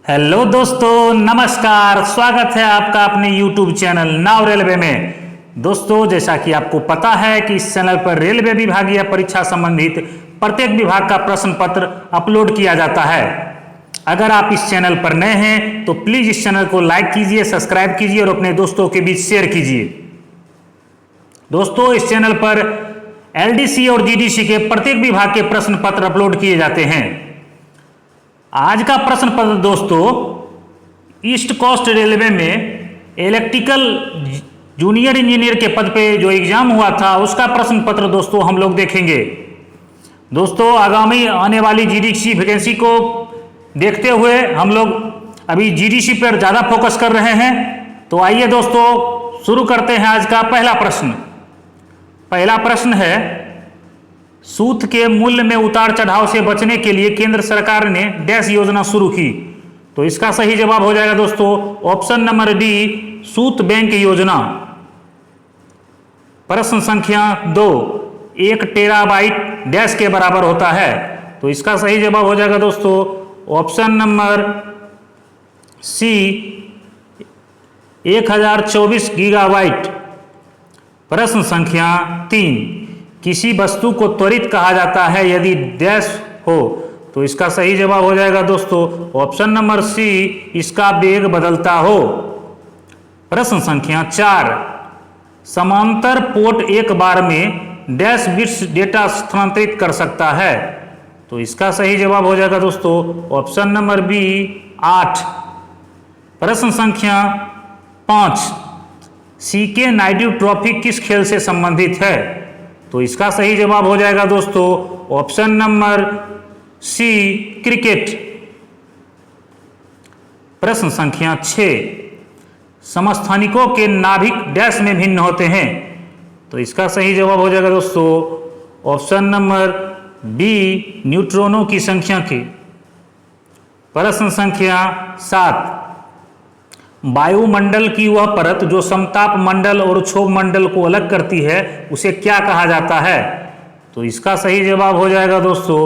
Hello दोस्तों, नमस्कार। स्वागत है आपका अपने YouTube चैनल नाउ रेलवे में। दोस्तों, जैसा कि आपको पता है कि इस चैनल पर रेलवे विभागीय परीक्षा संबंधित प्रत्येक विभाग का प्रश्न पत्र अपलोड किया जाता है। अगर आप इस चैनल पर नए हैं तो प्लीज इस चैनल को लाइक कीजिए, सब्सक्राइब कीजिए और अपने दोस्तों के बीच शेयर कीजिए। दोस्तों, इस चैनल पर LDC और GDC के प्रत्येक विभाग के प्रश्न पत्र अपलोड किए जाते हैं। आज का प्रश्न पत्र दोस्तों, ईस्ट कोस्ट रेलवे में इलेक्ट्रिकल जूनियर इंजीनियर के पद पे जो एग्जाम हुआ था उसका प्रश्न पत्र दोस्तों हम लोग देखेंगे। दोस्तों, आगामी आने वाली GDC वैकेंसी को देखते हुए हम लोग अभी GDC पर ज़्यादा फोकस कर रहे हैं। तो आइए दोस्तों शुरू करते हैं आज का पहला प्रश्न। पहला प्रश्न है, सूत के मूल्य में उतार चढ़ाव से बचने के लिए केंद्र सरकार ने डैश योजना शुरू की। तो इसका सही जवाब हो जाएगा दोस्तों ऑप्शन नंबर डी, सूत बैंक योजना। प्रश्न संख्या 2, 1 टेराबाइट डैश के बराबर होता है। तो इसका सही जवाब हो जाएगा दोस्तों ऑप्शन नंबर सी, 1024 गीगाबाइट। प्रश्न संख्या 3, किसी वस्तु को त्वरित कहा जाता है यदि डैश हो। तो इसका सही जवाब हो जाएगा दोस्तों ऑप्शन नंबर सी, इसका वेग बदलता हो। प्रश्न संख्या 4, समांतर पोर्ट एक बार में डैश बिट्स डेटा स्थानांतरित कर सकता है। तो इसका सही जवाब हो जाएगा दोस्तों ऑप्शन नंबर बी, 8। प्रश्न संख्या 5, CK नायडू ट्रॉफी किस खेल से संबंधित है। तो इसका सही जवाब हो जाएगा दोस्तों ऑप्शन नंबर सी, क्रिकेट। प्रश्न संख्या 6, समस्थानिकों के नाभिक डैश में भिन्न होते हैं। तो इसका सही जवाब हो जाएगा दोस्तों ऑप्शन नंबर बी, न्यूट्रॉनों की संख्या के। प्रश्न संख्या 7, वायुमंडल की वह परत जो समताप मंडल और क्षोभ मंडल को अलग करती है उसे क्या कहा जाता है। तो इसका सही जवाब हो जाएगा दोस्तों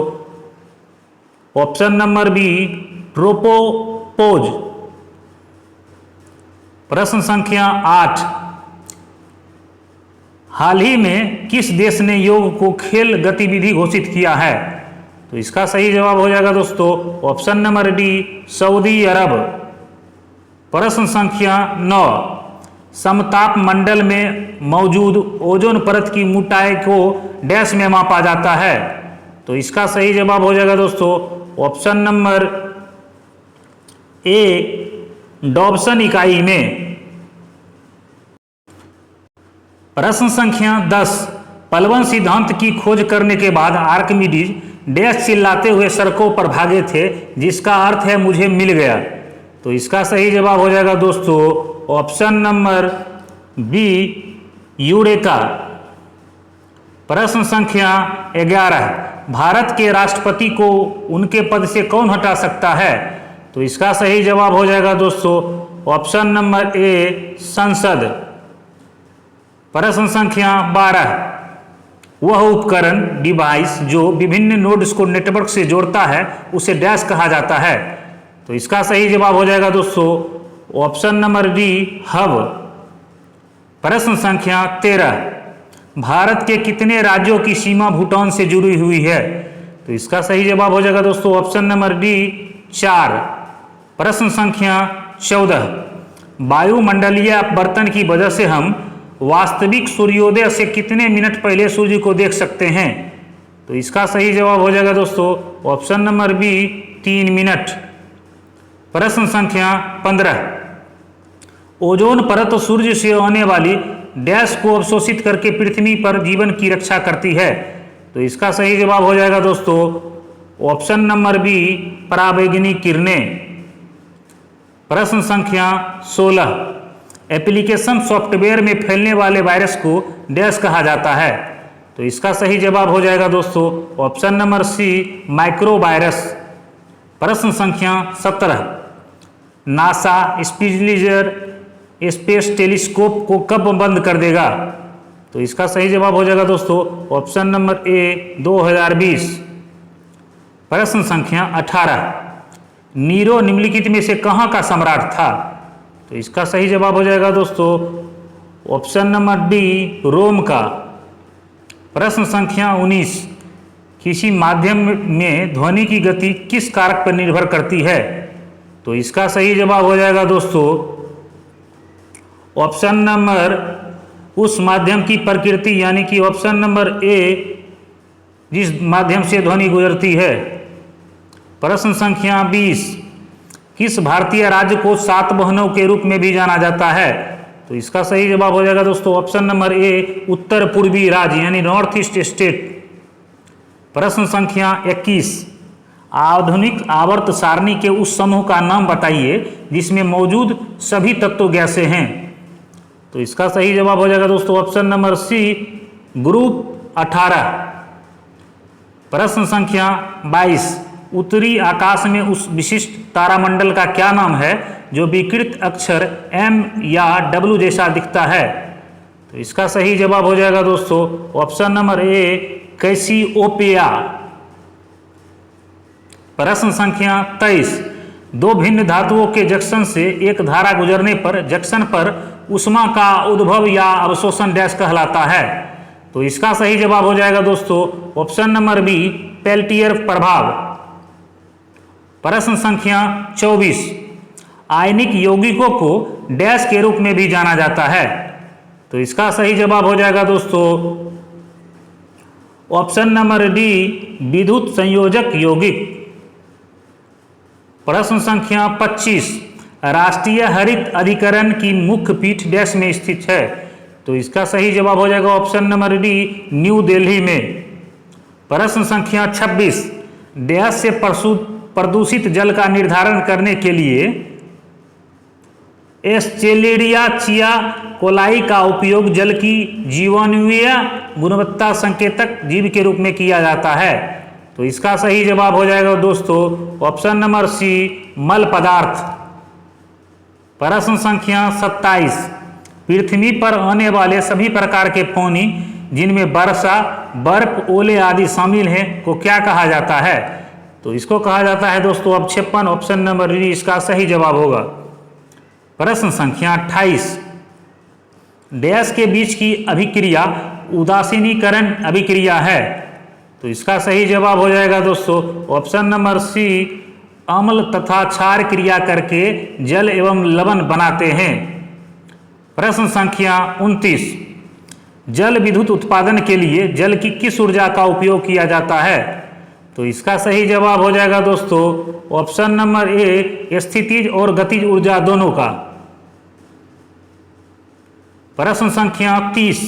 ऑप्शन नंबर बी, ट्रोपोपोज। प्रश्न संख्या 8, हाल ही में किस देश ने योग को खेल गतिविधि घोषित किया है। तो इसका सही जवाब हो जाएगा दोस्तों ऑप्शन नंबर डी, सऊदी अरब। प्रश्न संख्या 9, समताप मंडल में मौजूद ओजोन परत की मोटाई को डैश में मापा जाता है। तो इसका सही जवाब हो जाएगा दोस्तों ऑप्शन नंबर ए, डॉब्सन इकाई में। प्रश्न संख्या 10, पलवन सिद्धांत की खोज करने के बाद आर्किमिडीज डैश चिल्लाते हुए सड़कों पर भागे थे जिसका अर्थ है मुझे मिल गया। तो इसका सही जवाब हो जाएगा दोस्तों ऑप्शन नंबर बी, यूरेका। प्रश्न संख्या 11, भारत के राष्ट्रपति को उनके पद से कौन हटा सकता है। तो इसका सही जवाब हो जाएगा दोस्तों ऑप्शन नंबर ए, संसद। प्रश्न संख्या 12, वह उपकरण डिवाइस जो विभिन्न नोड्स को नेटवर्क से जोड़ता है उसे डैश कहा जाता है। तो इसका सही जवाब हो जाएगा दोस्तों ऑप्शन नंबर डी, हब। प्रश्न संख्या 13, भारत के कितने राज्यों की सीमा भूटान से जुड़ी हुई है। तो इसका सही जवाब हो जाएगा दोस्तों ऑप्शन नंबर डी, 4। प्रश्न संख्या 14, वायुमंडलीय अपवर्तन की वजह से हम वास्तविक सूर्योदय से कितने मिनट पहले सूर्य को देख सकते हैं। तो इसका सही जवाब हो जाएगा दोस्तों ऑप्शन नंबर बी, 3 मिनट। प्रश्न संख्या 15, ओजोन परत सूर्य से आने वाली डैश को अवशोषित करके पृथ्वी पर जीवन की रक्षा करती है। तो इसका सही जवाब हो जाएगा दोस्तों ऑप्शन नंबर बी, पराबैंगनी किरणें। प्रश्न संख्या 16, एप्लीकेशन सॉफ्टवेयर में फैलने वाले वायरस को डैश कहा जाता है। तो इसका सही जवाब हो जाएगा दोस्तों option number C, micro virus. प्रश्न संख्या 17, नासा स्पिट्ज़र स्पेस टेलीस्कोप को कब बंद कर देगा। तो इसका सही जवाब हो जाएगा दोस्तों ऑप्शन नंबर ए, 2020। प्रश्न संख्या 18, नीरो निम्नलिखित में से कहाँ का सम्राट था? तो इसका सही जवाब हो जाएगा दोस्तों ऑप्शन नंबर डी, रोम का। प्रश्न संख्या 19, किसी माध्यम में ध्वनि की गति किस कारक पर निर्भर करती है? तो इसका सही जवाब हो जाएगा दोस्तों ऑप्शन नंबर उस माध्यम की प्रकृति, यानी कि ऑप्शन नंबर ए, जिस माध्यम से ध्वनि गुजरती है। प्रश्न संख्या 20, किस भारतीय राज्य को 7 बहनों के रूप में भी जाना जाता है? तो इसका सही जवाब हो जाएगा दोस्तों ऑप्शन नंबर ए, उत्तर पूर्वी राज्य यानी नॉर्थ ईस्ट स्टेट। प्रश्न संख्या 21, आधुनिक आवर्त सारणी के उस समूह का नाम बताइए जिसमें मौजूद सभी तत्व गैसें हैं। तो इसका सही जवाब हो जाएगा दोस्तों ऑप्शन नंबर सी, ग्रुप 18। प्रश्न संख्या 22, उत्तरी आकाश में उस विशिष्ट तारामंडल का क्या नाम है जो विकृत अक्षर M या W जैसा दिखता है? तो इसका सही जवाब हो जाएगा दोस्तों ऑप्शन नंबर ए, कैसियोपेया। प्रश्न संख्या 23, दो भिन्न धातुओं के जंक्शन से एक धारा गुजरने पर जंक्शन पर ऊष्मा का उद्भव या अवशोषण डैश कहलाता है? तो इसका सही जवाब हो जाएगा दोस्तों ऑप्शन नंबर बी, पेल्टियर प्रभाव। प्रश्न संख्या 24, आयनिक यौगिकों को डैश के रूप में भी जाना जाता है? तो इसका सही जवाब हो जाएगा दोस्तों ऑप्शन नंबर डी, विद्युत संयोजक यौगिक। प्रश्न संख्या 25, राष्ट्रीय हरित अधिकरण की मुख्य पीठ डैश में स्थित है? तो इसका सही जवाब हो जाएगा option number D, new Delhi में। प्रश्न संख्या 26, डैश से प्रदूषित जल का निर्धारण करने के लिए एस्चेरिचिया कोलाई का उपयोग जल की जीवाणुवीय गुणवत्ता संकेतक जीव के रूप में किया जाता है? तो इसका सही जवाब हो जाएगा दोस्तों ऑप्शन नंबर सी, मल पदार्थ। प्रश्न संख्या 27, पृथ्वी पर आने वाले सभी प्रकार के पानी जिनमें वर्षा, बर्फ, ओले आदि शामिल हैं को क्या कहा जाता है? तो इसको कहा जाता है दोस्तों अवक्षेपण। ऑप्शन नंबर डी इसका सही जवाब होगा। प्रश्न संख्या 28, डैश के बीच की अभिक्रिया उदासीनीकरण अभिक्रिया है? तो इसका सही जवाब हो जाएगा दोस्तों ऑप्शन नंबर सी, अम्ल तथा क्षार क्रिया करके जल एवं लवण बनाते हैं। प्रश्न संख्या 29, जल विद्युत उत्पादन के लिए जल की किस ऊर्जा का उपयोग किया जाता है? तो इसका सही जवाब हो जाएगा दोस्तों ऑप्शन नंबर ए, स्थितिज और गतिज ऊर्जा दोनों का। प्रश्न संख्या 30,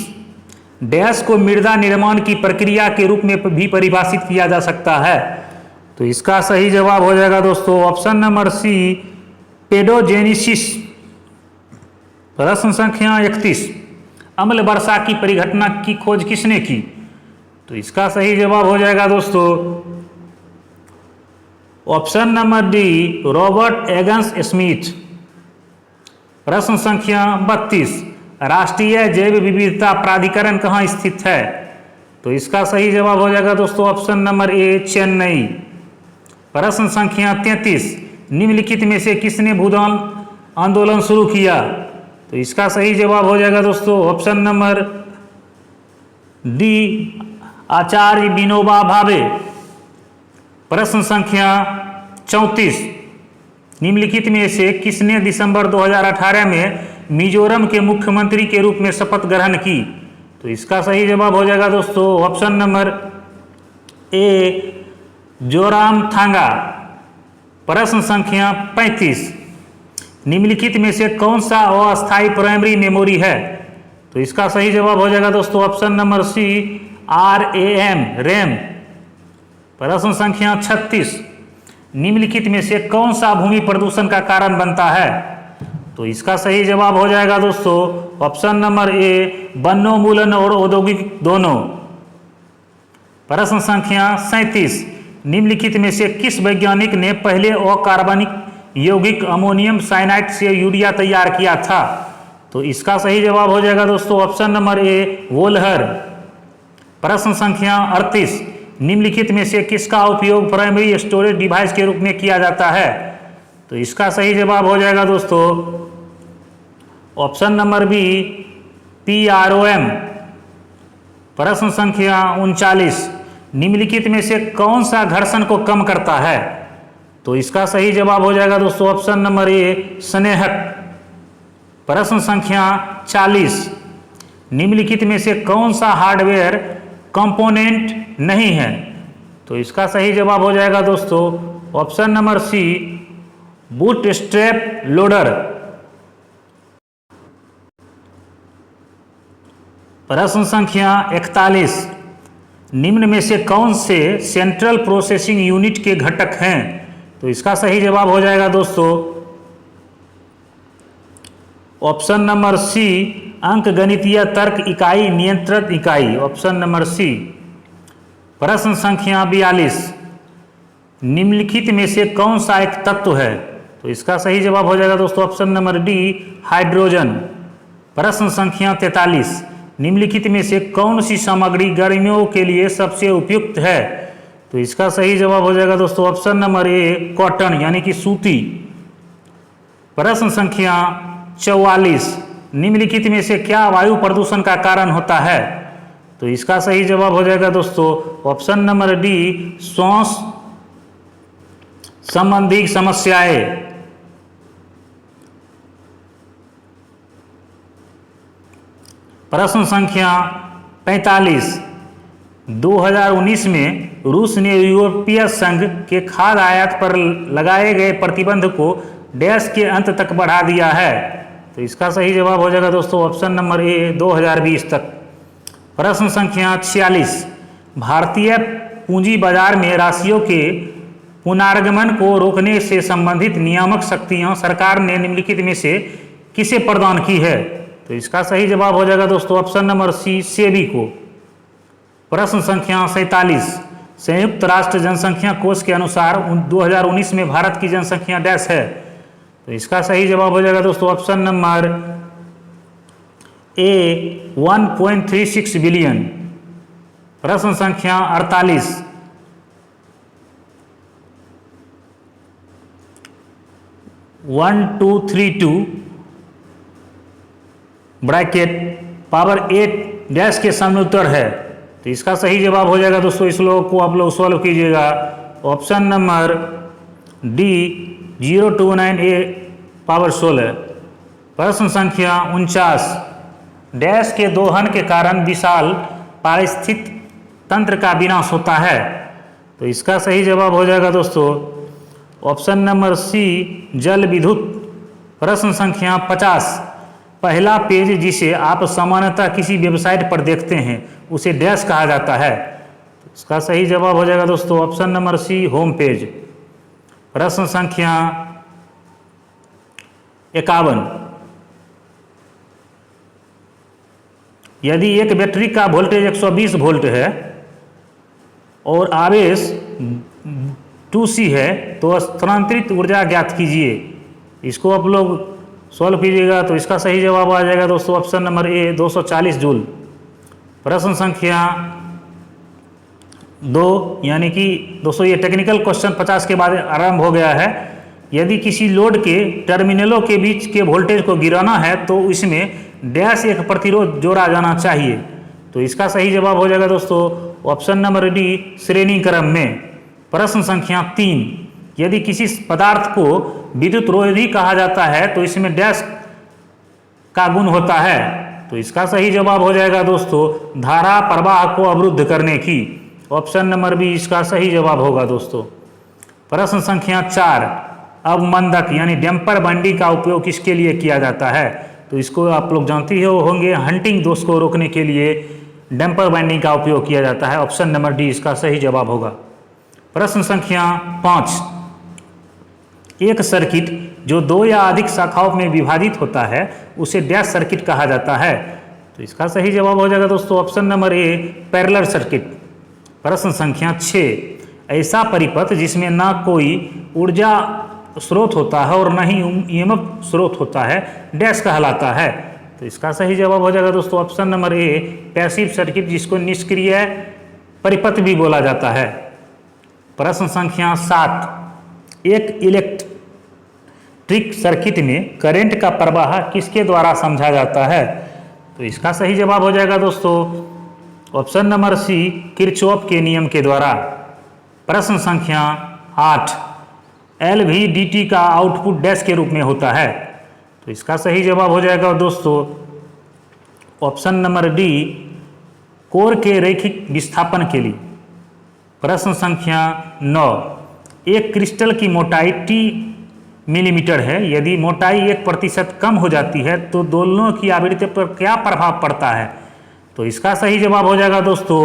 डैश को मृदा निर्माण की प्रक्रिया के रूप में भी परिभाषित किया जा सकता है? तो इसका सही जवाब हो जाएगा दोस्तों ऑप्शन नंबर सी, पेडोजेनेसिस। प्रश्न संख्या 31, अम्ल वर्षा की परिघटना की खोज किसने की? तो इसका सही जवाब हो जाएगा दोस्तों ऑप्शन नंबर डी, रॉबर्ट एगन्स स्मिथ। प्रश्न संख्या 32, राष्ट्रीय जैव विविधता प्राधिकरण कहाँ स्थित है? तो इसका सही जवाब हो जाएगा दोस्तों ऑप्शन नंबर ए, चेन्नई। प्रश्न संख्या 33, निम्नलिखित में से किसने भूदान आंदोलन शुरू किया? तो इसका सही जवाब हो जाएगा दोस्तों ऑप्शन नंबर डी, आचार्य विनोबा भावे। प्रश्न संख्या 34, निम्नलिखित में से किसने दिसंबर 2018 में मिजोरम के मुख्यमंत्री के रूप में शपथ ग्रहण की? तो इसका सही जवाब हो जाएगा दोस्तों ऑप्शन नंबर ए, जोरामथांगा। प्रश्न संख्या 35, निम्नलिखित में से कौन सा अस्थायी प्राइमरी मेमोरी है? तो इसका सही जवाब हो जाएगा दोस्तों ऑप्शन नंबर सी, रैम। प्रश्न संख्या 36, निम्नलिखित में से कौन सा भूमि प्रदूषण का कारण बनता है? तो इसका सही जवाब हो जाएगा दोस्तों ऑप्शन नंबर ए, वनोन्मूलन और औद्योगिक दोनों। प्रश्न संख्या 37, निम्नलिखित में से किस वैज्ञानिक ने पहले अकार्बनिक यौगिक अमोनियम साइनाइड से यूरिया तैयार किया था? तो इसका सही जवाब हो जाएगा दोस्तों ऑप्शन नंबर ए, वोल्हर। प्रश्न संख्या 38, निम्नलिखित में से किसका उपयोग प्राइमरी स्टोरेज डिवाइस के रूप में किया जाता है? तो इसका सही जवाब हो जाएगा दोस्तों ऑप्शन नंबर बी PROM। प्रश्न संख्या 39, निम्नलिखित में से कौन सा घर्षण को कम करता है? तो इसका सही जवाब हो जाएगा दोस्तों ऑप्शन नंबर ए स्नेहक। प्रश्न संख्या 40, निम्नलिखित में से कौन सा हार्डवेयर कंपोनेंट नहीं है? तो इसका सही जवाब हो जाएगा दोस्तों option number C bootstrap loader. प्रश्न संख्या 41, निम्न में से कौन से सेंट्रल प्रोसेसिंग यूनिट के घटक हैं? तो इसका सही जवाब हो जाएगा दोस्तों ऑप्शन नंबर सी अंकगणितीय तर्क इकाई नियंत्रण इकाई, ऑप्शन नंबर सी। प्रश्न संख्या 42, निम्नलिखित में से कौन सा एक तत्व है? तो इसका सही जवाब हो जाएगा दोस्तों ऑप्शन नंबर डी हाइड्रोजन। प्रश्न संख्या 43, निम्नलिखित में से कौन सी सामग्री गर्मियों के लिए सबसे उपयुक्त है? तो इसका सही जवाब हो जाएगा दोस्तों ऑप्शन नंबर ए कॉटन यानी कि सूती। प्रश्न संख्या 44, निम्नलिखित में से क्या वायु प्रदूषण का कारण होता है? तो इसका सही जवाब हो जाएगा दोस्तों ऑप्शन नंबर डी श्वास संबंधी समस्याएं। प्रश्न संख्या 45, 2019 में रूस ने यूरोपीय संघ के खाद्य आयात पर लगाए गए प्रतिबंध को डैश के अंत तक बढ़ा दिया है? तो इसका सही जवाब हो जाएगा दोस्तों ऑप्शन नंबर ए 2020 तक। प्रश्न संख्या 46, भारतीय पूंजी बाजार में राशियों के पुनर्गमन को रोकने से संबंधित नियामक शक्तियां सरकार ने निम्नलिखित में से किसे प्रदान की है? तो इसका सही जवाब हो जाएगा दोस्तों ऑप्शन नंबर सी सेबी को। प्रश्न संख्या 47, संयुक्त राष्ट्र जनसंख्या कोष के अनुसार 2019 में भारत की जनसंख्या डैश है? तो इसका सही जवाब हो जाएगा दोस्तों ऑप्शन नंबर ए 1.36 बिलियन। प्रश्न संख्या 48, one two three to bracket power 8 dash के समोत्तर है? तो इसका सही जवाब हो जाएगा दोस्तों, इस लोग को आप लोग सॉल्व कीजिएगा ऑप्शन नंबर डी 029 ए पावर 16। प्रश्न संख्या 49, डैश के दोहन के कारण विशाल पारिस्थितिक तंत्र का विनाश होता है? तो इसका सही जवाब हो जाएगा दोस्तों ऑप्शन नंबर सी जल विद्युत। प्रश्न संख्या 50, पहला पेज जिसे आप सामान्यतः किसी वेबसाइट पर देखते हैं उसे डैश कहा जाता है? तो इसका सही जवाब हो जाएगा दोस्तों option number C home page. प्रश्न संख्या 51, यदि एक बैटरी का वोल्टेज 120 वोल्ट है और आवेश 2C है तो स्थानांतरित ऊर्जा ज्ञात कीजिए। इसको आप लोग सॉल्व कीजिएगा तो इसका सही जवाब आ जाएगा दोस्तों ऑप्शन नंबर ए 240 जूल। प्रश्न संख्या 2 यानी कि दोस्तों ये टेक्निकल क्वेश्चन 50 के बाद आरंभ हो गया है। यदि किसी लोड के टर्मिनलों के बीच के वोल्टेज को गिराना है तो इसमें डैश एक प्रतिरोध जोड़ा जाना चाहिए। तो इसका सही जवाब हो जाएगा दोस्तों ऑप्शन नंबर डी श्रेणी क्रम में। प्रश्न संख्या 3, यदि किसी पदार्थ को विद्युत रोधी कहा जाता है तो इसमें डैश का गुण होता है? तो इसका सही जवाब हो जाएगा दोस्तों धारा प्रवाह को अवरुद्ध करने की। ऑप्शन नंबर बी इसका सही जवाब होगा दोस्तों। प्रश्न संख्या 4, अवमंदक यानी डैम्पर बंडी का उपयोग किसके लिए किया जाता है? तो इसको आप लोग जानते ही होंगे, हंटिंग दोष को रोकने के लिए डैम्पर बाइंडिंग का उपयोग किया जाता है। ऑप्शन नंबर डी इसका सही जवाब होगा। प्रश्न संख्या 5, एक सर्किट जो 2 या अधिक शाखाओं में विभाजित होता है उसे डैश सर्किट कहा जाता है? तो इसका सही जवाब हो जाएगा दोस्तों ऑप्शन नंबर ए पैरेलल सर्किट। प्रश्न संख्या 6, ऐसा परिपथ जिसमें ना कोई ऊर्जा स्रोत होता है और न ही ईएमएफ स्रोत होता है डैश कहलाता है? तो इसका सही जवाब हो जाएगा दोस्तों ऑप्शन नंबर ए पैसिव सर्किट, जिसको निष्क्रिय परिपथ भी बोला जाता है। प्रश्न संख्या 7, एक इलेक्ट्रिक सर्किट में करंट का प्रवाह किसके द्वारा समझा जाता है? तो इसका सही जवाब हो जाएगा दोस्तों ऑप्शन नंबर सी, किरचॉफ के नियम के द्वारा। प्रश्न संख्या 8, LVDT का आउटपुट डैश के रूप में होता है? तो इसका सही जवाब हो जाएगा दोस्तों ऑप्शन नंबर डी, कोर के रैखिक विस्थापन के लिए। प्रश्न संख्या 9, एक क्रिस्टल की मोटाई T मिलीमीटर है, यदि मोटाई 1% कम हो जाती है तो दोलनों की आवृत्ति पर क्या प्रभाव पड़ता है? तो इसका सही जवाब हो जाएगा दोस्तों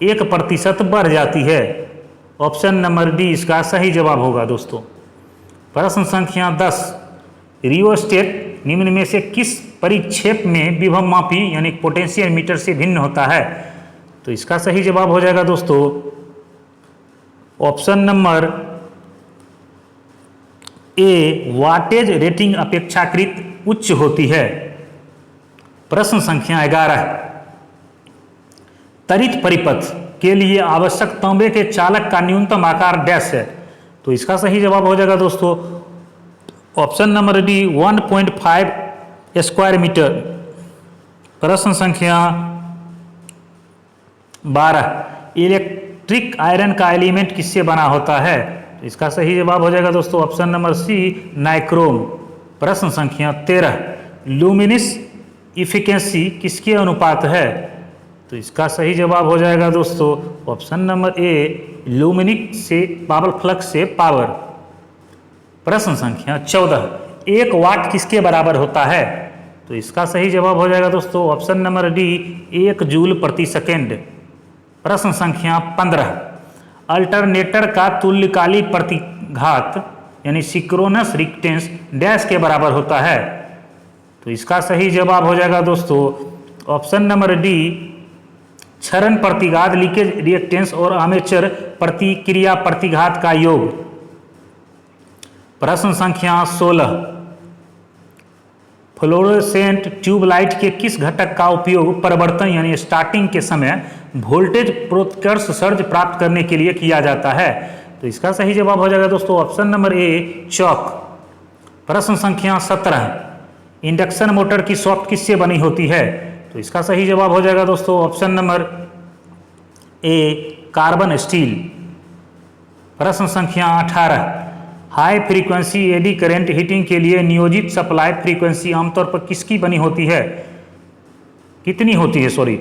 1% बढ़ जाती है। ऑप्शन नंबर डी इसका सही जवाब होगा दोस्तों। प्रश्न संख्या 10, रियोस्टेट निम्न में से किस परिक्षेप में विभव मापी यानी पोटेंशियल मीटर से भिन्न होता है? तो इसका सही जवाब हो जाएगा दोस्तों ऑप्शन नंबर ए, वाटेज रेटिंग अपेक्षाकृत उच्च होती है। प्रश्न संख्या 11, त्वरित परिपथ के लिए आवश्यक तांबे के चालक का न्यूनतम आकार डैश है? तो इसका सही जवाब हो जाएगा दोस्तों option number D, 1.5 square metre. प्रश्न संख्या 12, इलेक्ट्रिक आयरन का एलिमेंट किससे बना होता है? तो इसका सही जवाब हो जाएगा दोस्तों ऑप्शन नंबर सी, नाइक्रोम। प्रश्न संख्या 13, लुमिनस इफिकेंसी किसके अनुपात है? तो इसका सही जवाब हो जाएगा दोस्तों ऑप्शन नंबर ए, लुमिनिक से पावर फ्लक्स से पावर। प्रश्न संख्या 14, 1 वाट किसके बराबर होता है? तो इसका सही जवाब हो जाएगा दोस्तों ऑप्शन नंबर डी, 1 जूल प्रति सेकेंड। प्रश्न संख्या 15, अल्टरनेटर का तुल्यकाली प्रतिघात यानी सिंक्रोनस रिएक्टेंस डैश के बराबर होता है? तो इसका सही जवाब हो जाएगा दोस्तों ऑप्शन नंबर डी, क्षरण प्रतिघात लीकेज रिएक्टेंस और आर्मेचर प्रतिक्रिया प्रतिघात का योग। प्रश्न संख्या 16, फ्लोरोसेंट ट्यूबलाइट के किस घटक का उपयोग परिवर्तन यानी स्टार्टिंग के समय वोल्टेज प्रोत्कर्ष सर्ज प्राप्त करने के लिए किया जाता है? तो इसका सही जवाब हो जाएगा दोस्तों ऑप्शन नंबर ए, चॉक। प्रश्न संख्या 17, इंडक्शन मोटर की सॉफ्ट किससे बनी होती है? तो इसका सही जवाब हो जाएगा दोस्तों ऑप्शन नंबर ए, कार्बन स्टील। प्रश्न संख्या 18, high frequency eddy current heating के लिए नियोजित सप्लाई फ्रीक्वेंसी आमतौर पर किसकी बनी होती है? कितनी होती है सॉरी?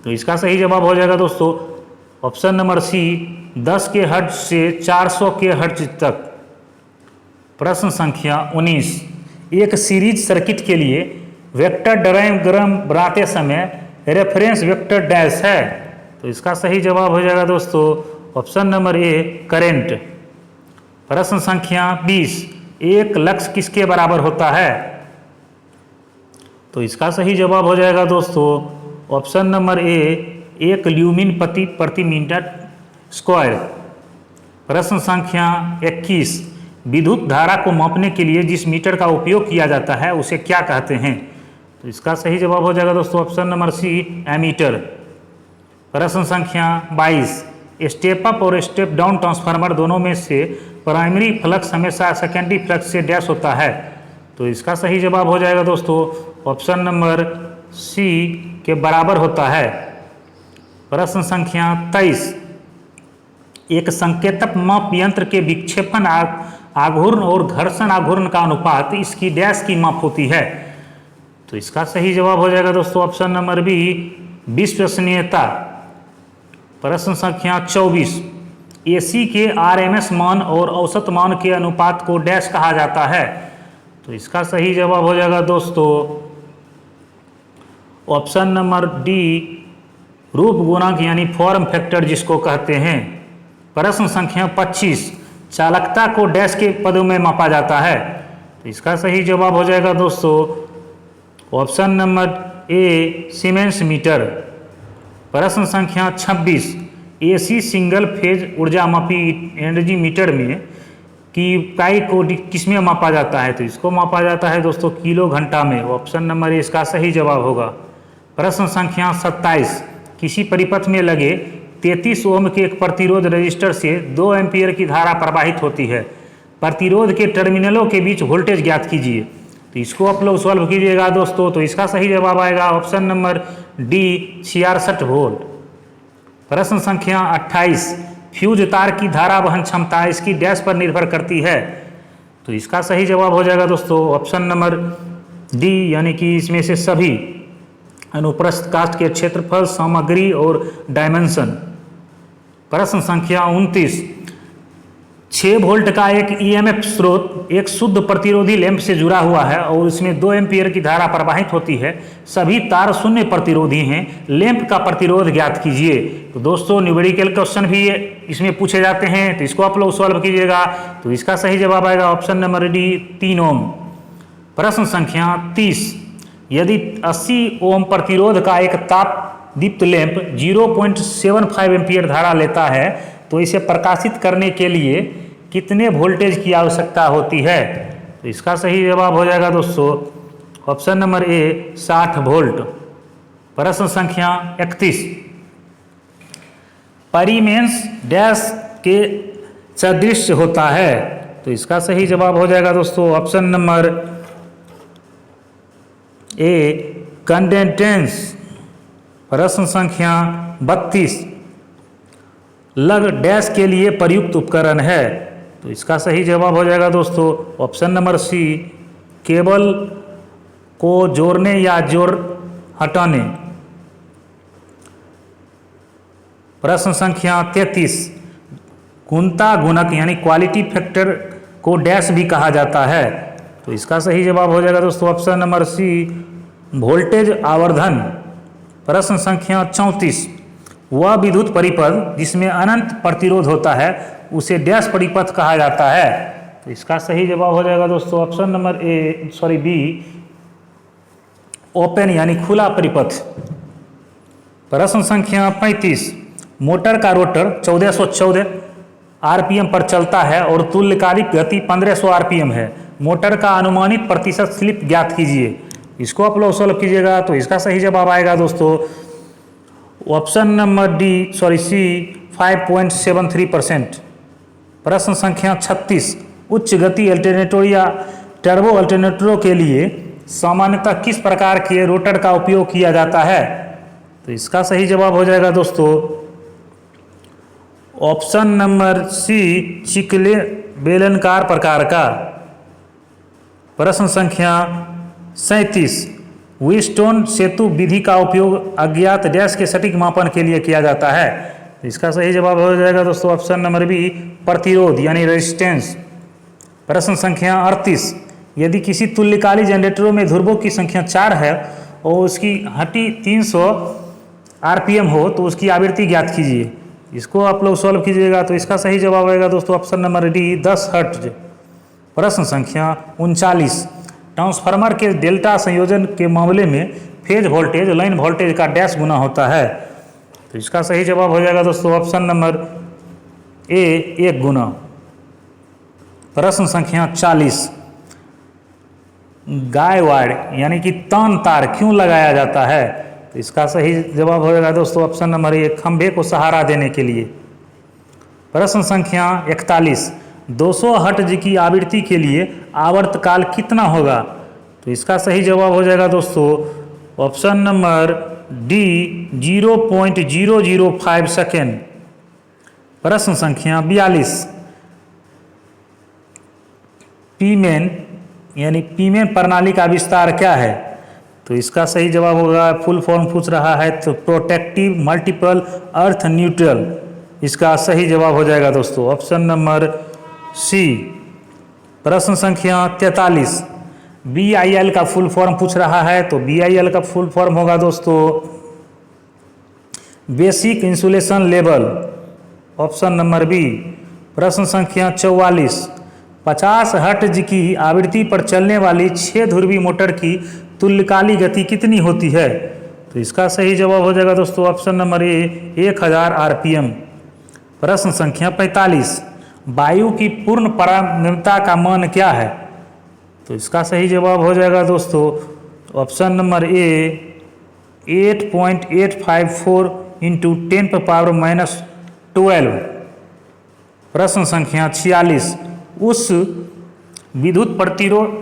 तो इसका सही जवाब हो जाएगा दोस्तों ऑप्शन नंबर सी, 10 के हर्ट्ज से 400 के हर्ट्ज तक। प्रश्न संख्या 19, एक सीरीज सर्किट के लिए वेक्टर डायग्राम बनाते समय रेफरेंस वेक्टर डैश है? तो इसका सही जवाब हो जाएगा दोस्तों ऑप्शन नंबर ए, करंट। प्रश्न संख्या 20, एक लक्स किसके बराबर होता है? तो इसका सही जवाब हो जाएगा दोस्तों ऑप्शन नंबर ए, 1 ल्यूमिन प्रति मीटर स्क्वायर। प्रश्न संख्या 21, विद्युत धारा को मापने के लिए जिस मीटर का उपयोग किया जाता है उसे क्या कहते हैं? तो इसका सही जवाब हो जाएगा दोस्तों ऑप्शन नंबर सी, एमीटर। प्रश्न संख्या 22, स्टेप अप और स्टेप डाउन ट्रांसफार्मर दोनों में से प्राइमरी फ्लक्स हमेशा सेकेंडरी फ्लक्स से डैश होता है? तो इसका सही जवाब हो जाएगा दोस्तों ऑप्शन नंबर सी के बराबर होता है। प्रश्न संख्या 23, एक संकेतक माप यंत्र के विक्षेपण आघूर्ण और घर्षण आघूर्ण का अनुपात इसकी डैश की माप होती है? तो इसका सही जवाब हो जाएगा दोस्तों ऑप्शन नंबर बी, विश्वसनीयता। प्रश्न संख्या 24, एसी के आरएमएस मान और औसत मान के अनुपात को डैश कहा जाता है? तो इसका सही जवाब हो जाएगा दोस्तों ऑप्शन नंबर डी, रूप गुणांक यानी फॉर्म फैक्टर जिसको कहते हैं। प्रश्न संख्या 25, चालकता को डैश के पदों में मापा जाता है? तो इसका सही जवाब हो जाएगा दोस्तों option number A, siemens metre. प्रश्न संख्या 26, एसी सिंगल फेज ऊर्जा मापी एनर्जी मीटर में की इकाई को किसमें मापा जाता है? तो इसको मापा जाता है दोस्तों किलो घंटा में। ऑप्शन नंबर ए इसका सही जवाब होगा। प्रश्न संख्या 27, किसी परिपथ में लगे 33 ओम के एक प्रतिरोध रजिस्टर से 2 एम्पीयर की धारा प्रवाहित होती है? प्रतिरोध के टर्मिनलों के बीच वोल्टेज ज्ञात कीजिए। तो इसको आप लोग सॉल्व कीजिएगा दोस्तों। तो इसका सही जवाब आएगा ऑप्शन नंबर डी 66 वोल्ट। प्रश्न संख्या 28, फ्यूज तार की धारा वहन क्षमता इसकी डैश पर निर्भर करती है। तो इसका सही जवाब हो जाएगा दोस्तों ऑप्शन नंबर डी, यानी कि इसमें से सभी अनुप्रस्थ कास्ट के क्षेत्रफल, सामग्री और डायमेंशन। प्रश्न संख्या 29, 6 वोल्ट का एक ईएमएफ स्रोत एक शुद्ध प्रतिरोधी लैंप से जुड़ा हुआ है और इसमें 2 एम्पीयर की धारा प्रवाहित होती है। सभी तार शून्य प्रतिरोधी हैं। लैंप का प्रतिरोध ज्ञात कीजिए। तो दोस्तों न्यूमेरिकल क्वेश्चन भी इसमें पूछे जाते हैं, तो इसको आप लोग सॉल्व कीजिएगा। तो इसका सही जवाब आएगा ऑप्शन नंबर डी 3 ओम। प्रश्न संख्या 30, यदि 80 ओम प्रतिरोध का एक ताप दीप्त लैंप 0.75 एम्पीयर धारा लेता है तो इसे प्रकाशित करने के लिए कितने वोल्टेज की आवश्यकता होती है। तो इसका सही जवाब हो जाएगा दोस्तों ऑप्शन नंबर ए 60 वोल्ट। प्रश्न संख्या 31, परिमेंस डैश के सदृश होता है। तो इसका सही जवाब हो जाएगा दोस्तों ऑप्शन नंबर ए कंडक्टेंस। प्रश्न संख्या 32, लग डैश के लिए प्रयुक्त उपकरण है। तो इसका सही जवाब हो जाएगा दोस्तों ऑप्शन नंबर सी, केबल को जोड़ने या जोड़ हटाने। प्रश्न संख्या 33, गुणता गुणक यानी क्वालिटी फैक्टर को डैश भी कहा जाता है। तो इसका सही जवाब हो जाएगा दोस्तों ऑप्शन नंबर सी, वोल्टेज आवर्धन। प्रश्न संख्या 34, वह विद्युत परिपथ जिसमें अनंत प्रतिरोध होता है उसे डैश परिपथ कहा जाता है। तो इसका सही जवाब हो जाएगा दोस्तों ऑप्शन नंबर बी, ओपन यानी खुला परिपथ। प्रश्न संख्या 35, मोटर का रोटर 1414 आरपीएम पर चलता है और तुल्यकालिक गति 1500 आरपीएम है। मोटर का अनुमानित प्रतिशत स्लिप ज्ञात कीजिए। इसको आप लोग सॉल्व कीजिएगा। तो इसका सही जवाब आएगा दोस्तों ऑप्शन नंबर सी 5.73%। प्रश्न संख्या 36, उच्च गति अल्टरनेटर या टर्बो अल्टरनेटरों के लिए सामान्यतः किस प्रकार के रोटर का उपयोग किया जाता है। तो इसका सही जवाब हो जाएगा दोस्तों ऑप्शन नंबर सी, चिकले बेलनकार प्रकार का। प्रश्न संख्या 37, व्हीटस्टोन सेतु विधि का उपयोग अज्ञात डैश के सटीक मापन के लिए किया जाता है। इसका सही जवाब हो जाएगा दोस्तों ऑप्शन नंबर बी, प्रतिरोध यानी रेजिस्टेंस। प्रश्न संख्या 38, यदि किसी तुल्यकालिक जनरेटरों में ध्रुवों की संख्या 4 है और उसकी हटी 300 आरपीएम हो तो उसकी आवृत्ति ज्ञात कीजिए। इसको आप लोग सॉल्व कीजिएगा। तो इसका सही जवाब आएगा दोस्तों ऑप्शन नंबर डी 10 हर्ट्ज। प्रश्न संख्या 39, ट्रांसफार्मर के डेल्टा संयोजन के मामले में फेज वोल्टेज लाइन वोल्टेज का डैश गुना होता है। तो इसका सही जवाब हो जाएगा दोस्तों ऑप्शन नंबर ए 1 गुना। प्रश्न संख्या 40, गाय वायर यानी कि तान तार क्यों लगाया जाता है। तो इसका सही जवाब हो जाएगा दोस्तों ऑप्शन नंबर ए, खंभे को सहारा देने के लिए। प्रश्न संख्या 41, 200 हर्ट्ज की आवृत्ति के लिए आवर्तकाल कितना होगा। तो इसका सही जवाब हो जाएगा दोस्तों ऑप्शन नंबर डी 0.005 सेकेंड। प्रश्न संख्या 42, पीमेन यानी पीमेन प्रणाली का विस्तार क्या है। तो इसका सही जवाब होगा, फुल फॉर्म पूछ रहा है तो प्रोटेक्टिव मल्टीपल अर्थ न्यूट्रल। इसका सही जवाब हो जाएगा दोस्तों ऑप्शन नंबर सी। प्रश्न संख्या 43, BIL का फुल फॉर्म पूछ रहा है तो BIL का फुल फॉर्म होगा दोस्तों basic insulation level, option number B. प्रश्न संख्या 44, 50 हर्ट्ज की आवृत्ति पर चलने वाली 6 ध्रुवीय मोटर की तुल्यकालिक गति कितनी होती है। तो इसका सही जवाब हो जाएगा दोस्तों ऑप्शन नंबर ए 1000 आरपीएम। प्रश्न संख्या 45, वायु की पूर्ण पारगम्यता का मान क्या है। तो इसका सही जवाब हो जाएगा दोस्तों ऑप्शन नंबर ए 8.854 इंटू 10⁻⁻12। प्रश्न संख्या 46, उस विद्युत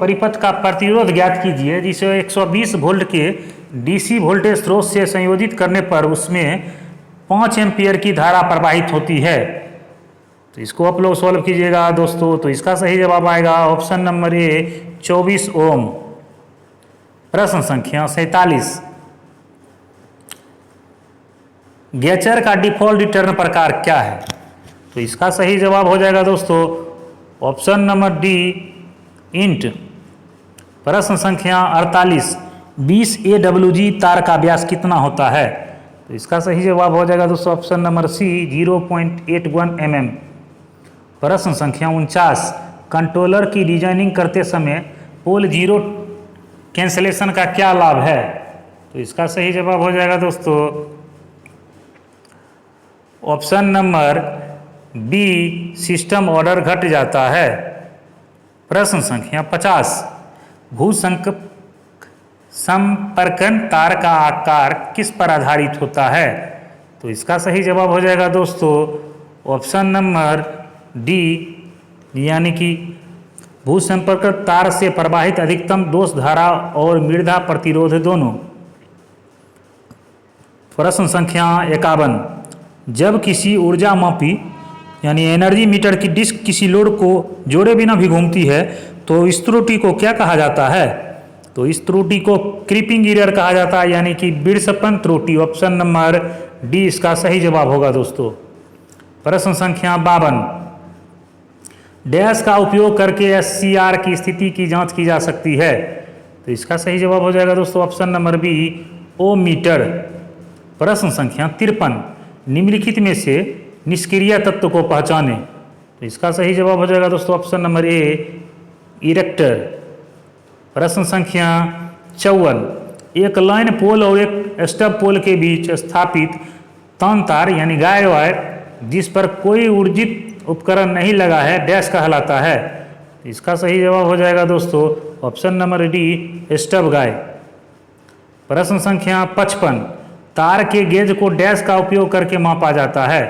परिपथ का प्रतिरोध ज्ञात कीजिए जिसे 120 वोल्ट के डीसी वोल्टेज स्रोत से संयोजित करने पर उसमें 5 एम्पियर की धारा प्रवाहित होती है। तो इसको आप लोग सॉल्व कीजिएगा दोस्तों। तो इसका सही जवाब आएगा ऑप्शन नंबर ए 24 ओम। प्रश्न संख्या 47, गेचर का डिफॉल्ट रिटर्न प्रकार क्या है? तो इसका सही जवाब हो जाएगा दोस्तों ऑप्शन नंबर डी इंट। प्रश्न संख्या 48, 20 AWG तार का व्यास कितना होता है? तो इसका सही जवाब हो जाएगा दोस्तों ऑप्शन नंबर सी 0.81 mm। प्रश्न संख्या 49, कंट्रोलर की डिजाइनिंग करते समय पोल जीरो कैंसलेशन का क्या लाभ है? तो इसका सही जवाब हो जाएगा दोस्तों option number B system order घट जाता है। प्रश्न संख्या 50, संपर्कन तार का आकार किस पर आधारित होता है? तो इसका सही जवाब हो जाएगा दोस्तों ऑप्शन नंबर डी यानी कि भूसंपर्क तार से प्रवाहित अधिकतम दोष धारा और मृदा प्रतिरोध दोनों। प्रश्न संख्या 51, जब किसी ऊर्जा मापी यानी एनर्जी मीटर की डिस्क किसी लोड को जोड़े बिना भी घूमती है तो इस त्रुटि को क्या कहा जाता है? तो इस त्रुटि को क्रीपिंग एरर कहा जाता है यानी कि विक्षेपण त्रुटि। ऑप्शन नंबर डी इसका सही जवाब होगा दोस्तों। प्रश्न संख्या 52, डैश का उपयोग करके एससीआर की स्थिति की जांच की जा सकती है? तो इसका सही जवाब हो जाएगा दोस्तों option number B ohmmeter. प्रश्न संख्या 53, निम्नलिखित में से निष्क्रिय तत्व को पहचाने? तो इसका सही जवाब हो जाएगा दोस्तों ऑप्शन नंबर ए इरेक्टर। प्रश्न संख्या 54, एक लाइन पोल और एक स्टब पोल के बीच स्थापित तान तार यानी गाय वायर जिस पर कोई ऊर्जित उपकरण नहीं लगा है डैश कहलाता है? इसका सही जवाब हो जाएगा दोस्तों ऑप्शन नंबर डी स्टब गाय। प्रश्न संख्या 55, तार के गेज को डैश का उपयोग करके मापा जाता है?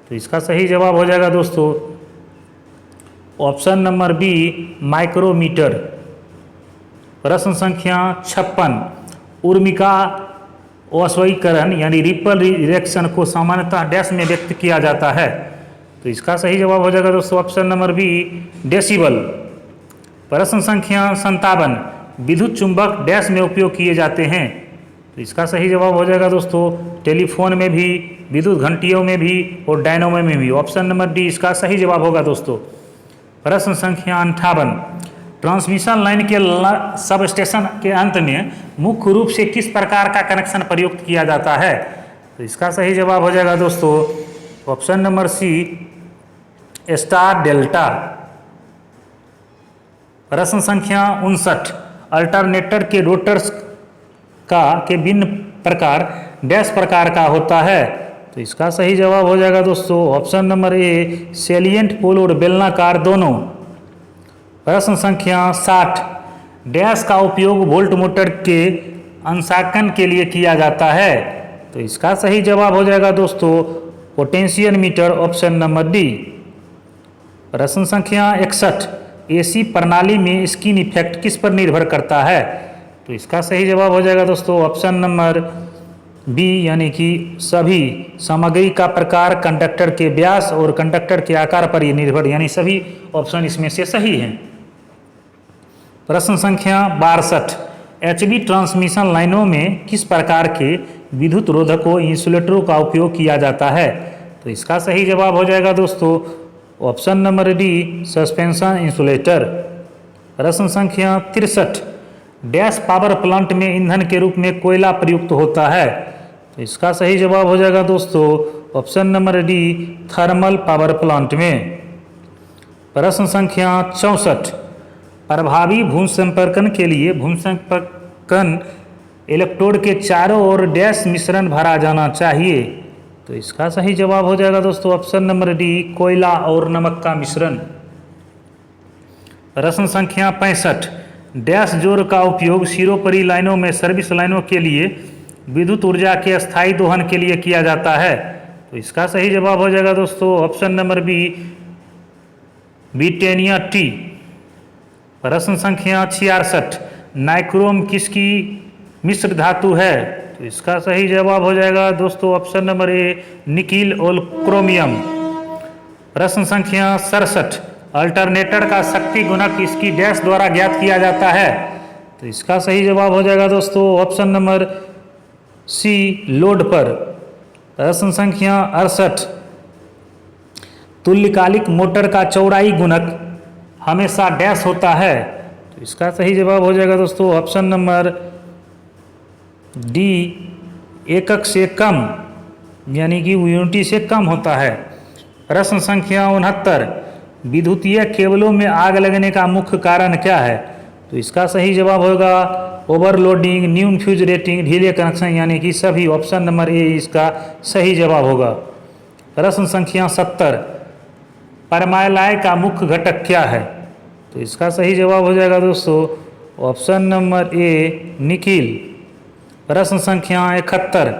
तो इसका सही जवाब हो जाएगा दोस्तों ऑप्शन नंबर बी माइक्रोमीटर। प्रश्न संख्या 56, उर्मिका अस्वीकरण यानी रिपल रिएक्शन को सामान्यतः डैश में व्यक्त किया जाता है? तो इसका सही जवाब हो जाएगा दोस्तों ऑप्शन नंबर बी डेसिबल। प्रश्न संख्या 57, विद्युत चुंबक डैश में उपयोग किए जाते हैं? तो इसका सही जवाब हो जाएगा दोस्तों टेलीफोन में भी, विद्युत घंटियों में भी और डायनोमो में भी। ऑप्शन नंबर डी इसका सही जवाब होगा दोस्तों। प्रश्न संख्या 58, ट्रांसमिशन लाइन के सब स्टेशन के अंत में मुख्य रूप से किस प्रकार का कनेक्शन प्रयुक्त किया जाता है? तो इसका सही जवाब हो जाएगा दोस्तों option number C star delta. प्रश्न संख्या 59, अल्टरनेटर के रोटर्स के भिन्न प्रकार डैश प्रकार का होता है? तो इसका सही जवाब हो जाएगा दोस्तों ऑप्शन नंबर ए सेलिएंट पोल और बेलनाकार दोनों। प्रश्न संख्या 60, डैश का उपयोग वोल्ट मीटर के अंशांकन के लिए किया जाता है? तो इसका सही जवाब हो जाएगा दोस्तों potential meter. Option number D. प्रश्न संख्या 61, एसी प्रणाली में स्किन इफेक्ट किस पर निर्भर करता है? तो इसका सही जवाब हो जाएगा दोस्तों ऑप्शन नंबर बी यानी कि सभी सामग्री का प्रकार, कंडक्टर के व्यास और कंडक्टर के आकार पर ये निर्भर, यानी सभी ऑप्शन इसमें से सही हैं। प्रश्न संख्या 62, एचवी ट्रांसमिशन लाइनों में किस प्रकार के विद्युत रोधकों इंसुलेटरों का उपयोग किया जाता है? तो इसका सही जवाब हो जाएगा दोस्तों option number D suspension insulator. प्रश्न संख्या 63, डैश पावर प्लांट में ईंधन के रूप में कोयला प्रयुक्त होता है? तो इसका सही जवाब हो जाएगा दोस्तों option number D thermal power plant में। प्रश्न संख्या 64, प्रभावी भूसंपर्कन के लिए भूसंपर्कन इलेक्ट्रोड के चारों ओर डैश मिश्रण भरा जाना चाहिए? तो इसका सही जवाब हो जाएगा दोस्तों ऑप्शन नंबर डी कोयला और नमक का मिश्रण। प्रश्न संख्या 65, डैश जोड़ का उपयोग सिरोपरी लाइनों में सर्विस लाइनों के लिए विद्युत ऊर्जा के अस्थायी दोहन के लिए किया जाता है? तो इसका सही जवाब हो जाएगा दोस्तों option number B Britannia tea. प्रश्न संख्या 66, नाइक्रोम किसकी मिश्र धातु है? तो इसका सही जवाब हो जाएगा दोस्तों ऑप्शन नंबर ए, निकिल और क्रोमियम। प्रश्न संख्या 67, अल्टरनेटर का शक्ति गुणक इसकी डैश द्वारा ज्ञात किया जाता है? तो इसका सही जवाब हो जाएगा दोस्तों ऑप्शन नंबर सी, लोड पर। प्रश्न संख्या 68, तुल्यकालिक मोटर का चौड़ाई गुणक हमेशा डैश होता है? तो इसका सही जवाब हो जाएगा दोस्तों ऑप्शन नंबर डी, एकक से कम, यानी कि यूनिटी से कम होता है। प्रश्न संख्या 69, विद्युतीय केबलों में आग लगने का मुख्य कारण क्या है? तो इसका सही जवाब होगा ओवरलोडिंग, न्यून फ्यूज रेटिंग, ढीले कनेक्शन, यानी कि सभी। ऑप्शन नंबर ए इसका सही जवाब होगा। प्रश्न संख्या 70, परमालय का मुख्य घटक क्या है? तो इसका सही जवाब हो जाएगा दोस्तों ऑप्शन नंबर ए, निकिल। प्रश्न संख्या 71,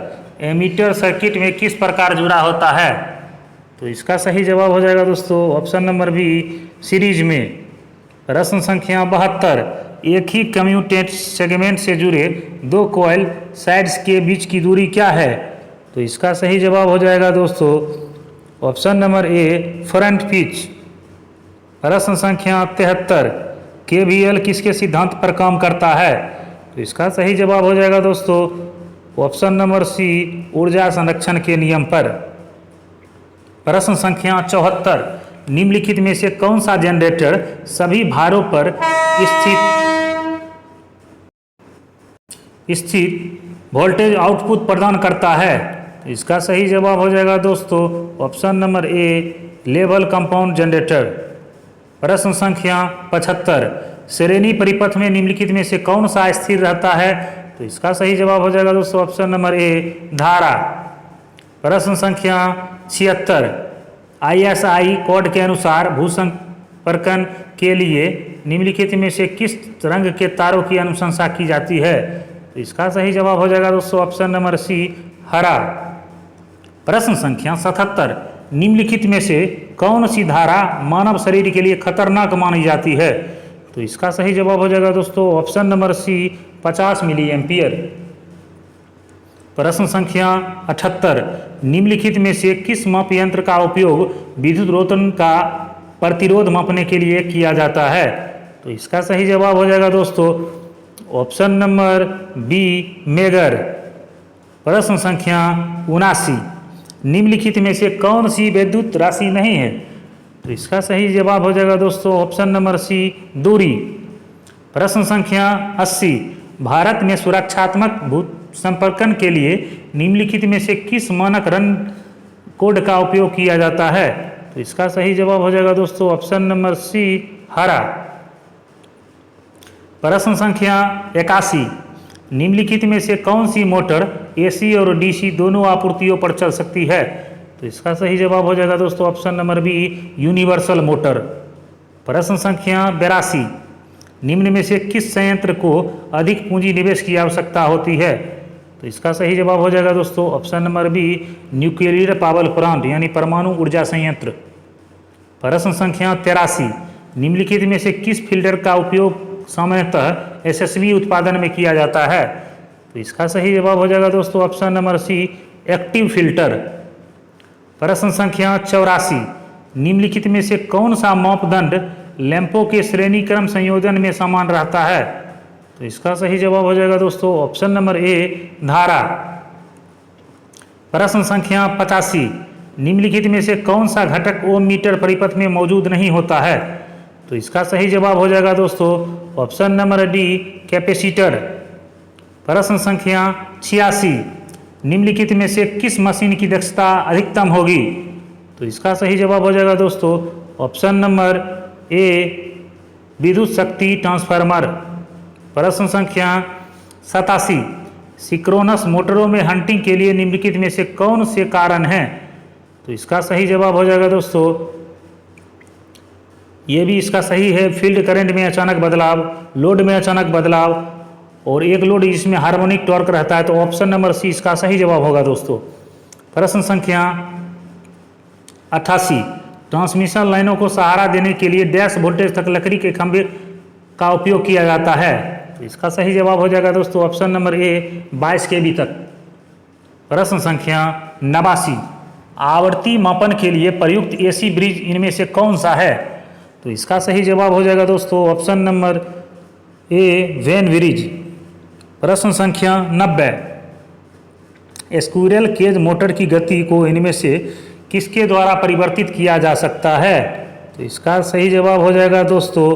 एमीटर सर्किट में किस प्रकार जुड़ा होता है? तो इसका सही जवाब हो जाएगा दोस्तों ऑप्शन नंबर बी, सीरीज में। प्रश्न संख्या 72, एक ही कम्यूटेट सेगमेंट से जुड़े दो कॉइल साइड्स के बीच की दूरी क्या है? तो इसका सही जवाब हो जाएगा दोस्तों ऑप्शन नंबर ए, फ्रंट पिच। प्रश्न संख्या 73, केवीएल किसके सिद्धांत पर काम करता है? तो इसका सही जवाब हो जाएगा दोस्तों ऑप्शन नंबर सी, ऊर्जा संरक्षण के नियम पर। प्रश्न संख्या 74, निम्नलिखित में से कौन सा जनरेटर सभी भारों पर स्थित वोल्टेज आउटपुट प्रदान करता है? तो इसका सही जवाब हो जाएगा दोस्तों ऑप्शन नंबर ए, लेवल कंपाउंड जनरेटर। प्रश्न संख्या 75, श्रेणी परिपथ में निम्नलिखित में से कौन सा स्थिर रहता है? तो इसका सही जवाब हो जाएगा दोस्तों ऑप्शन नंबर ए, धारा। प्रश्न संख्या 76, ISI कोड के अनुसार भूसंपर्कन के लिए निम्नलिखित में से किस रंग के तारों की अनुशंसा की जाती है? तो इसका सही जवाब हो जाएगा दोस्तों ऑप्शन नंबर सी, हरा। प्रश्न संख्या 77, निम्नलिखित में से कौन सी धारा मानव शरीर के लिए खतरनाक मानी जाती है? तो इसका सही जवाब हो जाएगा दोस्तों option number C, 50 milliampere. प्रश्न संख्या 78, निम्नलिखित में से किस माप यंत्र का उपयोग विद्युत रोधन का प्रतिरोध मापने के लिए किया जाता है? तो इसका सही जवाब हो जाएगा दोस्तों ऑप्शन नंबर बी, मेगर। प्रश्न संख्या 79, निम्नलिखित में से कौन सी विद्युत राशि नहीं है? तो इसका सही जवाब हो जाएगा दोस्तों ऑप्शन नंबर सी, दूरी। प्रश्न संख्या 80, भारत में सुरक्षात्मक भू संपर्कन के लिए निम्नलिखित में से किस मानक रन कोड का उपयोग किया जाता है? तो इसका सही जवाब हो जाएगा दोस्तों ऑप्शन नंबर सी, हरा। प्रश्न संख्या 81, निम्नलिखित में से कौन सी मोटर AC और DC दोनों आपूर्तियों पर चल सकती है? तो इसका सही जवाब हो जाएगा दोस्तों option number B, universal motor. प्रश्न संख्या 82, निम्न में से किस संयंत्र को अधिक पूंजी निवेश की आवश्यकता होती है? तो इसका सही जवाब हो जाएगा दोस्तों option number B, nuclear power plant, यानी परमाणु ऊर्जा संयंत्र। प्रश्न संख्या 83, निम्नलिखित में से किस फिल्टर का उपयोग सामान्यतः SSB उत्पादन में किया जाता है? तो इसका सही जवाब हो जाएगा दोस्तों option number C, active filter. प्रश्न संख्या 84, निम्नलिखित में से कौन सा मापदंड लैंपों के श्रेणी क्रम संयोजन में समान रहता है? तो इसका सही जवाब हो जाएगा दोस्तों ऑप्शन नंबर ए, धारा। प्रश्न संख्या 85, निम्नलिखित में से कौन सा घटक ओम मीटर परिपथ में मौजूद नहीं होता है? तो इसका सही जवाब हो जाएगा दोस्तों ऑप्शन नंबर डी, कैपेसिटर। प्रश्न संख्या 86, निम्नलिखित में से किस मशीन की दक्षता अधिकतम होगी? तो इसका सही जवाब हो जाएगा दोस्तों ऑप्शन नंबर ए, विद्युत शक्ति ट्रांसफार्मर। प्रश्न संख्या 87, सिंक्रोनस मोटरों में हंटिंग के लिए निम्नलिखित में से कौन से कारण हैं? तो इसका सही जवाब हो जाएगा दोस्तों, ये भी इसका सही है, फील्ड करंट में अचानक बदलाव, लोड में अचानक बदलाव, और एक लोड जिसमें हार्मोनिक टॉर्क रहता है। तो ऑप्शन नंबर सी इसका सही जवाब होगा दोस्तों। प्रश्न संख्या 88, ट्रांसमिशन लाइनों को सहारा देने के लिए डैश वोल्टेज तक लकड़ी के खंभे का उपयोग किया जाता है। तो इसका सही जवाब हो जाएगा दोस्तों ऑप्शन नंबर ए 22 kV तक। प्रश्न संख्या 89, आवर्ती मापन के लिए प्रयुक्त एसी ब्रिज इनमें से कौन सा है? तो इसका सही जवाब हो जाएगा दोस्तों ऑप्शन नंबर ए वेन ब्रिज। प्रश्न संख्या 90, स्क्विरल केज मोटर की गति को इनमें से किसके द्वारा परिवर्तित किया जा सकता है? तो इसका सही जवाब हो जाएगा दोस्तों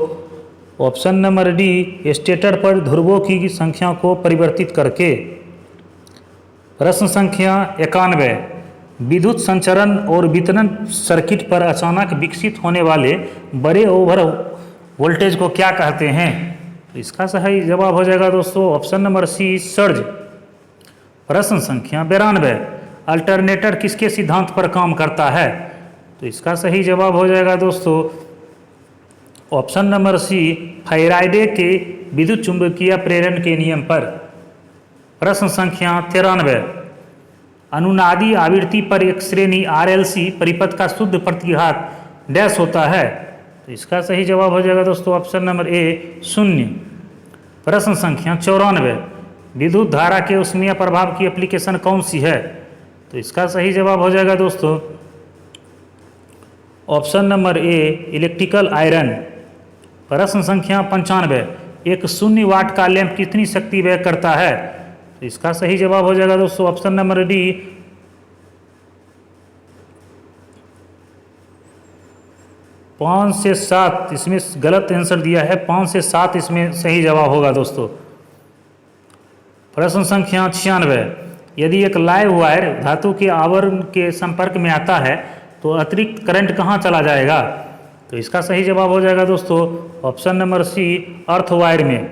ऑप्शन नंबर डी स्टेटर पर ध्रुवों की संख्या को परिवर्तित करके। प्रश्न संख्या 91, विद्युत संचरण और वितरण सर्किट पर अचानक विकसित होने वाले बड़े ओवर वोल्टेज को क्या कहते हैं? तो इसका सही जवाब हो जाएगा दोस्तों ऑप्शन नंबर सी सर्ज। प्रश्न संख्या 92, अल्टरनेटर किसके सिद्धांत पर काम करता है? तो इसका सही जवाब हो जाएगा दोस्तों ऑप्शन नंबर सी फैराडे के विद्युत चुंबकीय प्रेरण के नियम पर। प्रश्न संख्या 93, अनुनादी आवृत्ति पर एक श्रेणी RLC परिपथ का शुद्ध प्रतिघात डैश होता है। तो इसका सही जवाब हो जाएगा दोस्तों ऑप्शन नंबर ए 0। प्रश्न संख्या 94, विद्युत धारा के ऊष्मीय प्रभाव की एप्लीकेशन कौन सी है? तो इसका सही जवाब हो जाएगा दोस्तों ऑप्शन नंबर ए इलेक्ट्रिकल आयरन। प्रश्न संख्या 95, एक 0 वाट का लैंप कितनी शक्ति व्यय करता है? तो इसका सही जवाब हो जाएगा दोस्तों ऑप्शन नंबर डी 5 से 7। इसमें गलत आंसर दिया है, 5 से 7 इसमें सही जवाब होगा दोस्तों। प्रश्न संख्या 96, यदि एक लाइव वायर धातु के आवरण के संपर्क में आता है तो अतिरिक्त करंट कहाँ चला जाएगा? तो इसका सही जवाब हो जाएगा दोस्तों option number C earth wire में।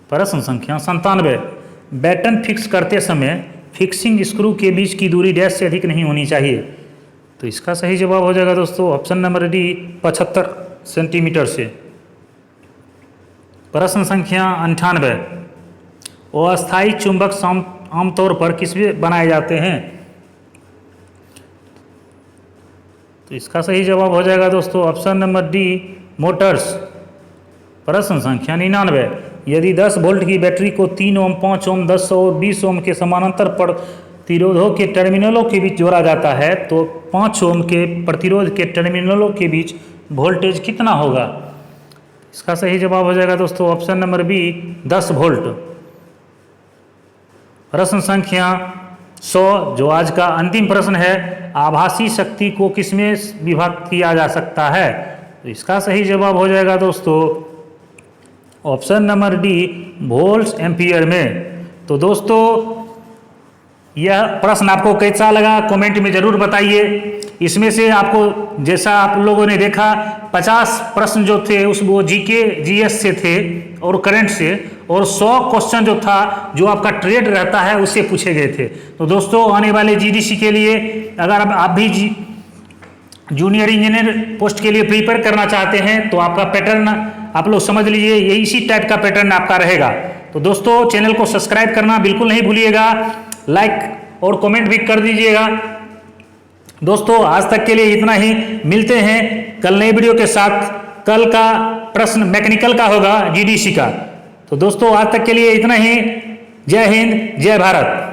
प्रश्न संख्या 97, बैटन फिक्स करते समय फिक्सिंग स्क्रू के बीच की दूरी डैश से अधिक नहीं होनी चाहिए। तो इसका सही जवाब हो जाएगा दोस्तों ऑप्शन नंबर डी 75 सेंटीमीटर से। प्रश्न संख्या 98, अस्थायी चुंबक आमतौर पर किसमें बनाए जाते हैं? तो इसका सही जवाब हो जाएगा दोस्तों ऑप्शन नंबर डी मोटर्स। प्रश्न संख्या 99, यदि 10 वोल्ट की बैटरी को 3 ओम, 5 ओम, 10 और 20 ओम के समानांतर प्रतिरोधों के टर्मिनलों के बीच जोड़ा जाता है तो 5 ओम के प्रतिरोध के टर्मिनलों के बीच वोल्टेज कितना होगा? इसका सही जवाब हो जाएगा दोस्तों ऑप्शन नंबर बी 10 वोल्ट। प्रश्न संख्या 100, जो आज का अंतिम प्रश्न है, आभासी शक्ति को किसमें विभक्त किया जा सकता है? तो इसका सही जवाब हो जाएगा दोस्तों option number D volts ampere में। तो दोस्तों यह प्रश्न आपको कैसा लगा कमेंट में ज़रूर बताइए। इसमें से आपको जैसा आप लोगों ने देखा 50 प्रश्न जो थे उस वो जीके जीएस से थे और करंट से, और 100 क्वेश्चन जो था जो आपका ट्रेड रहता है उससे पूछे गए थे। तो दोस्तों आने वाले जीडीसी के लिए अगर आप भी जूनियर इंजीनियर पोस्ट के लिए प्रिपेयर करना चाहते हैं तो आपका पैटर्न आप लोग समझ लीजिए, ये इसी टाइप का पैटर्न आपका रहेगा। तो दोस्तों चैनल को सब्सक्राइब करना बिल्कुल नहीं भूलिएगा, लाइक और कमेंट भी कर दीजिएगा। दोस्तों आज तक के लिए इतना ही, मिलते हैं कल नई वीडियो के साथ। कल का प्रश्न मैकेनिकल का होगा जीडीसी का। तो दोस्तों आज तक के लिए इतना ही। जय हिंद, जय भारत।